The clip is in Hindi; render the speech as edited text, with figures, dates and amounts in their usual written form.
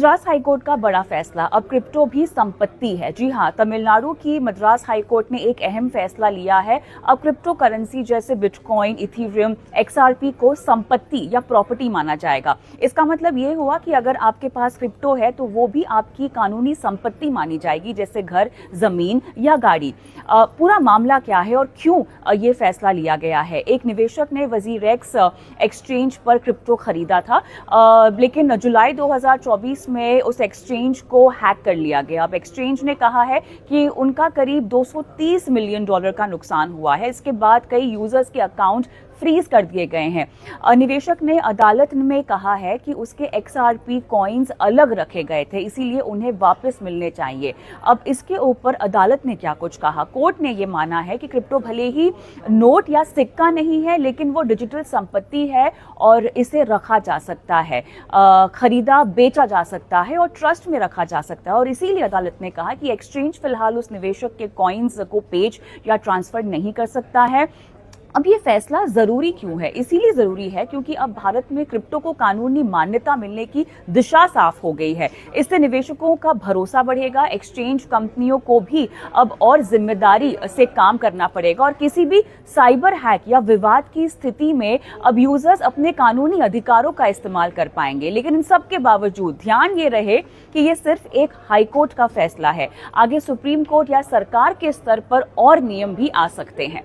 मद्रास हाईकोर्ट का बड़ा फैसला, अब क्रिप्टो भी संपत्ति है। जी हां, तमिलनाडु की मद्रास हाईकोर्ट ने एक अहम फैसला लिया है। अब क्रिप्टो करेंसी जैसे बिटकॉइन, इथेरियम, एक्सआरपी को संपत्ति या प्रॉपर्टी माना जाएगा। इसका मतलब ये हुआ कि अगर आपके पास क्रिप्टो है तो वो भी आपकी कानूनी संपत्ति मानी जाएगी, जैसे घर, जमीन या गाड़ी। पूरा मामला क्या है और क्यों ये फैसला लिया गया है? एक निवेशक ने वजीरेक्स एक्सचेंज पर क्रिप्टो खरीदा था, लेकिन जुलाई 2024 में उस एक्सचेंज को हैक कर लिया गया। अब एक्सचेंज ने कहा है कि उनका करीब $230 मिलियन का नुकसान हुआ है। इसके बाद कई यूजर्स के अकाउंट फ्रीज कर दिए गए हैं। निवेशक ने अदालत में कहा है कि उसके XRP कॉइन्स अलग रखे गए थे, इसीलिए उन्हें वापस मिलने चाहिए। अब इसके ऊपर अदालत ने क्या कुछ कहा? कोर्ट ने यह माना है कि क्रिप्टो भले ही नोट या सिक्का नहीं है, लेकिन वो डिजिटल संपत्ति है और इसे रखा जा सकता है, खरीदा बेचा जा सकता है और ट्रस्ट में रखा जा सकता है। और इसीलिए अदालत ने कहा कि एक्सचेंज फिलहाल उस निवेशक के कॉइन्स को पेज या ट्रांसफर नहीं कर सकता है। अब ये फैसला जरूरी क्यों है? इसीलिए जरूरी है क्योंकि अब भारत में क्रिप्टो को कानूनी मान्यता मिलने की दिशा साफ हो गई है। इससे निवेशकों का भरोसा बढ़ेगा, एक्सचेंज कंपनियों को भी अब और जिम्मेदारी से काम करना पड़ेगा और किसी भी साइबर हैक या विवाद की स्थिति में अब यूजर्स अपने कानूनी अधिकारों का इस्तेमाल कर पाएंगे। लेकिन इन सब के बावजूद ध्यान ये रहे कि ये सिर्फ एक हाईकोर्ट का फैसला है। आगे सुप्रीम कोर्ट या सरकार के स्तर पर और नियम भी आ सकते हैं।